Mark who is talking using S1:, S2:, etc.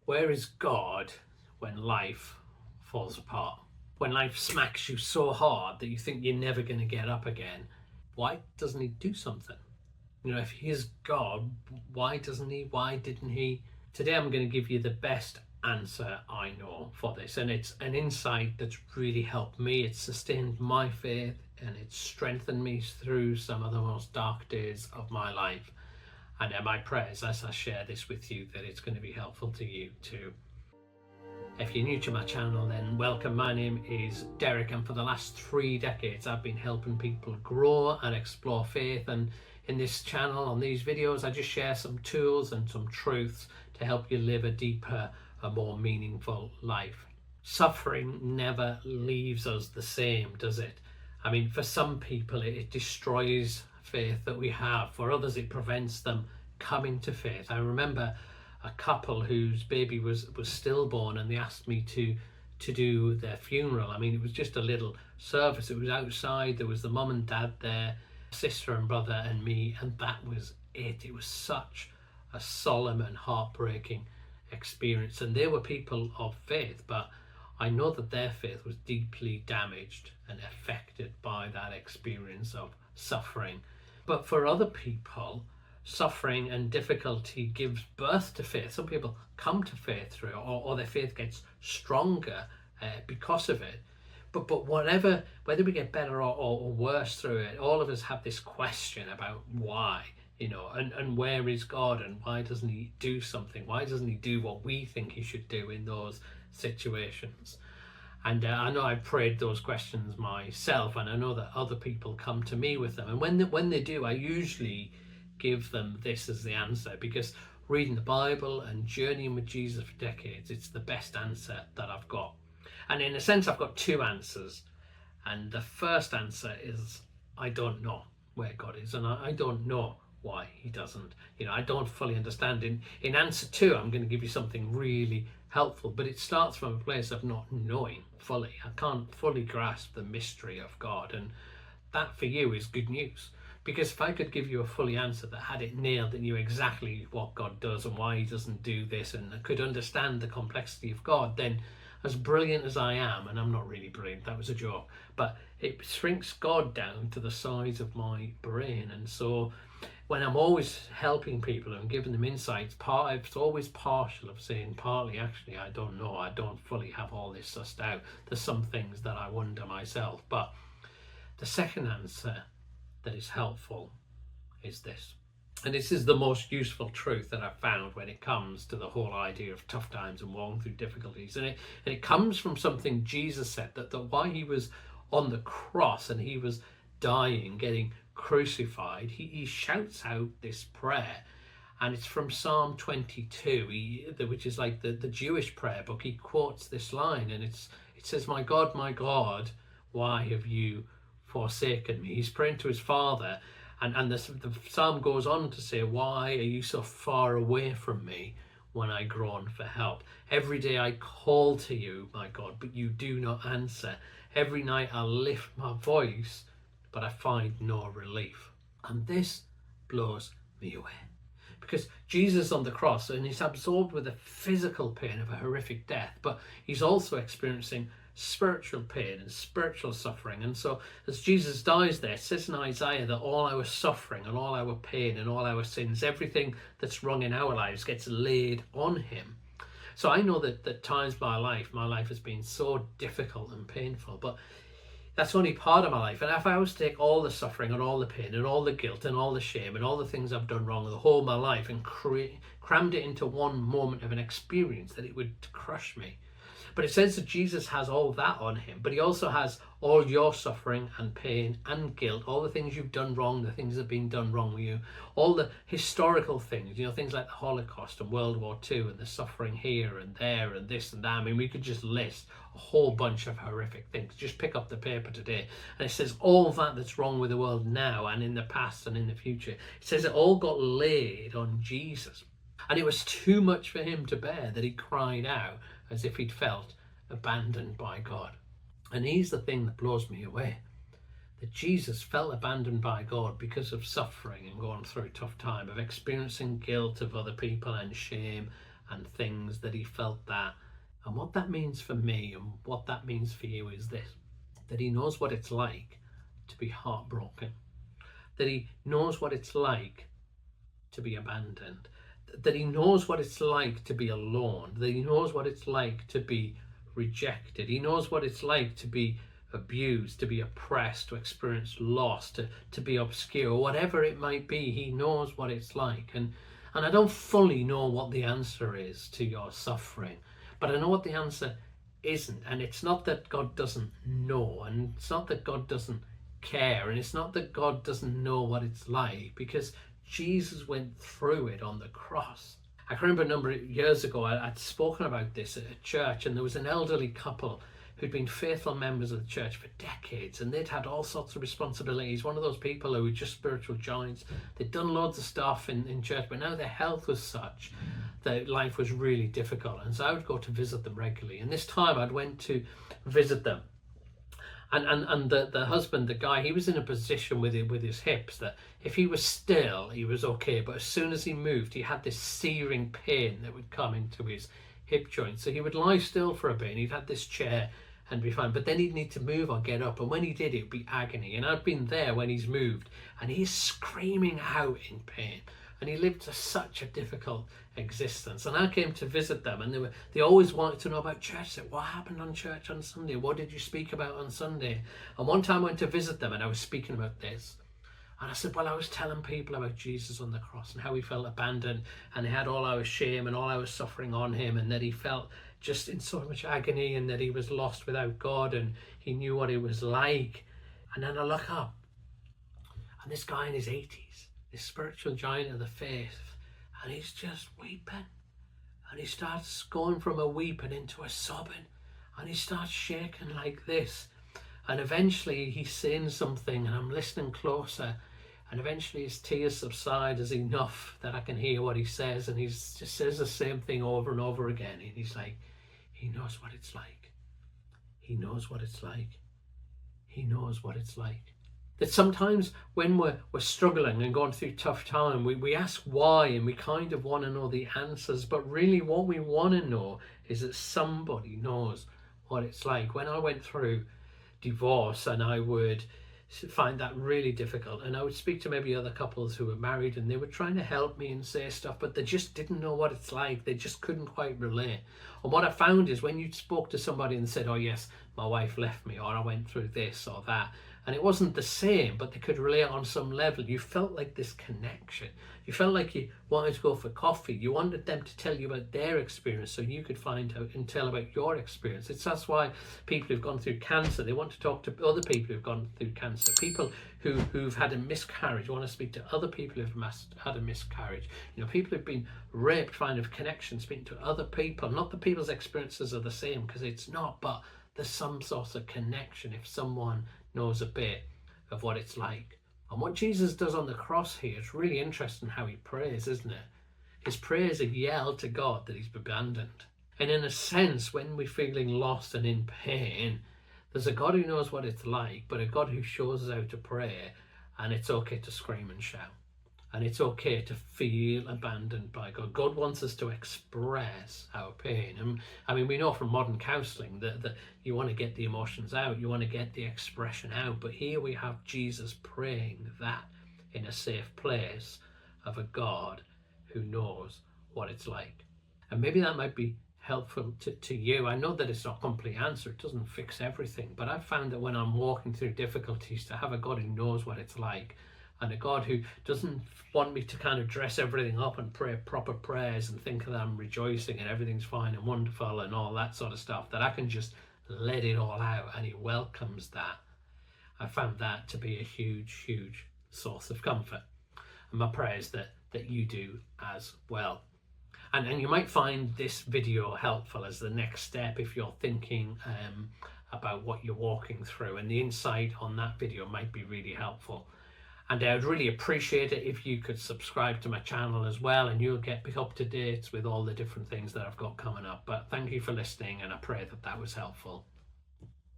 S1: Where is God when life falls apart? When life smacks you so hard that you think you're never going to get up again, why doesn't he do something? If he is God, why doesn't he? Why didn't he? Today I'm going to give you the best answer I know for this, and it's an insight that's really helped me. It's sustained my faith and it's strengthened me through some of the most dark days of my life. And my prayers as I share this with you that it's going to be helpful to you too. If you're new to my channel, then welcome. My name is Derek, and for the last 3 decades I've been helping people grow and explore faith. And in this channel, on these videos, I just share some tools and some truths to help you live a deeper, a more meaningful life. Suffering never leaves us the same, does it? I mean, for some people it destroys faith that we have. For others it prevents them coming to faith. I remember a couple whose baby was stillborn, and they asked me to do their funeral. I mean, it was just a little service. It was outside. There was the mum and dad there, sister and brother and me, and that was it. It was such a solemn and heartbreaking experience. And they were people of faith, but I know that their faith was deeply damaged and affected by that experience of suffering. But for other people, suffering and difficulty gives birth to faith. Some people come to faith through it, or their faith gets stronger because of it. But whether we get better or worse through it, all of us have this question about why, and where is God, and why doesn't he do something? Why doesn't he do what we think he should do in those situations? And I know I've prayed those questions myself, and I know that other people come to me with them. And when they do, I usually give them this as the answer, because reading the Bible and journeying with Jesus for decades, it's the best answer that I've got. And in a sense, I've got 2 answers. And the first answer is, I don't know where God is, and I don't know why he doesn't. I don't fully understand. In answer 2, I'm going to give you something really helpful, but it starts from a place of not knowing fully. I can't fully grasp the mystery of God, and that for you is good news. Because if I could give you a fully answer that had it nailed, that knew exactly what God does and why he doesn't do this, and could understand the complexity of God, then as brilliant as I am, and I'm not really brilliant, that was a joke, but it shrinks God down to the size of my brain. And so when I'm always helping people and giving them insights, it's always partial of saying partly, actually, I don't know, I don't fully have all this sussed out. There's some things that I wonder myself. But the second answer that is helpful is this. And this is the most useful truth that I've found when it comes to the whole idea of tough times and walking through difficulties. And it comes from something Jesus said, that while he was on the cross and he was dying, getting crucified, he shouts out this prayer. And it's from Psalm 22, which is like the Jewish prayer book. He quotes this line, and it says, my God, why have you forsaken me?" He's praying to his Father, and the psalm goes on to say, "Why are you so far away from me when I groan for help? Every day I call to you, my God, but you do not answer. Every night I lift my voice, but I find no relief." And this blows me away, because Jesus on the cross, and he's absorbed with the physical pain of a horrific death, but he's also experiencing spiritual pain and spiritual suffering. And so as Jesus dies there, it says in Isaiah that all our suffering and all our pain and all our sins, everything that's wrong in our lives, gets laid on him. So I know that times my life has been so difficult and painful, but that's only part of my life. And if I was to take all the suffering and all the pain and all the guilt and all the shame and all the things I've done wrong the whole of my life and crammed it into one moment of an experience, that it would crush me. But it says that Jesus has all that on him, but he also has all your suffering and pain and guilt, all the things you've done wrong, the things that have been done wrong with you, all the historical things, things like the Holocaust and World War II and the suffering here and there and this and that. I mean, we could just list a whole bunch of horrific things. Just pick up the paper today and it says all that's wrong with the world now and in the past and in the future. It says it all got laid on Jesus. And it was too much for him to bear, that he cried out as if he'd felt abandoned by God. And here's the thing that blows me away, that Jesus felt abandoned by God because of suffering and going through a tough time, of experiencing guilt of other people and shame and things that he felt that. And what that means for me and what that means for you is this, that he knows what it's like to be heartbroken, that he knows what it's like to be abandoned, that he knows what it's like to be alone, that he knows what it's like to be rejected. He knows what it's like to be abused, to be oppressed, to experience loss, to be obscure, whatever it might be. He knows what it's like. And I don't fully know what the answer is to your suffering, but I know what the answer isn't. And it's not that God doesn't know, and it's not that God doesn't care, and it's not that God doesn't know what it's like, because Jesus went through it on the cross. I can remember a number of years ago, I'd spoken about this at a church, and there was an elderly couple who'd been faithful members of the church for decades, and they'd had all sorts of responsibilities. One of those people who were just spiritual giants. They'd done loads of stuff in church, but now their health was such that life was really difficult. And so I would go to visit them regularly. And this time I'd went to visit them. And the husband, the guy, he was in a position with his hips that if he was still, he was okay. But as soon as he moved, he had this searing pain that would come into his hip joint. So he would lie still for a bit, and he'd had this chair and be fine. But then he'd need to move or get up. And when he did, it would be agony. And I've been there when he's moved, and he's screaming out in pain. And he lived such a difficult existence. And I came to visit them, and they always wanted to know about church. Said, what happened on church on Sunday? What did you speak about on Sunday? And one time I went to visit them, and I was speaking about this. And I said, well, I was telling people about Jesus on the cross and how he felt abandoned, and he had all our shame and all our suffering on him, and that he felt just in so much agony, and that he was lost without God, and he knew what it was like. And then I look up, and this guy in his 80s, this spiritual giant of the faith, and he's just weeping. And he starts going from a weeping into a sobbing, and he starts shaking like this. And eventually he's saying something, and I'm listening closer, and eventually his tears subside as enough that I can hear what he says, and he just says the same thing over and over again. And he's like, he knows what it's like. He knows what it's like. He knows what it's like. That sometimes when we're struggling and going through tough time, we ask why, and we kind of want to know the answers, but really what we want to know is that somebody knows what it's like. When I went through divorce, and I would find that really difficult, and I would speak to maybe other couples who were married, and they were trying to help me and say stuff, but they just didn't know what it's like. They just couldn't quite relate. And what I found is when you spoke to somebody and said, oh yes, my wife left me, or I went through this or that, and it wasn't the same, but they could relate on some level, you felt like this connection. You felt like you wanted to go for coffee. You wanted them to tell you about their experience so you could find out and tell about your experience. That's why people who've gone through cancer, they want to talk to other people who've gone through cancer. People who've had a miscarriage want to speak to other people who've had a miscarriage. You know, people who've been raped find a connection speaking to other people. Not that people's experiences are the same, because it's not, but there's some sort of connection if someone knows a bit of what it's like. And what Jesus does on the cross here is really interesting how he prays, isn't it? His prayer is a yell to God that he's abandoned. And in a sense, when we're feeling lost and in pain, there's a God who knows what it's like, but a God who shows us how to pray, and it's okay to scream and shout. And it's okay to feel abandoned by God. God wants us to express our pain. And I mean, we know from modern counselling that you want to get the emotions out, you want to get the expression out. But here we have Jesus praying that in a safe place of a God who knows what it's like. And maybe that might be helpful to you. I know that it's not a complete answer. It doesn't fix everything. But I've found that when I'm walking through difficulties, to have a God who knows what it's like, and a God who doesn't want me to kind of dress everything up and pray proper prayers and think that I'm rejoicing and everything's fine and wonderful and all that sort of stuff, that I can just let it all out, and he welcomes that. I found that to be a huge, huge source of comfort. And my prayer is that you do as well. And you might find this video helpful as the next step if you're thinking about what you're walking through, and the insight on that video might be really helpful. And I would really appreciate it if you could subscribe to my channel as well, and you'll get up to date with all the different things that I've got coming up. But thank you for listening, and I pray that was helpful.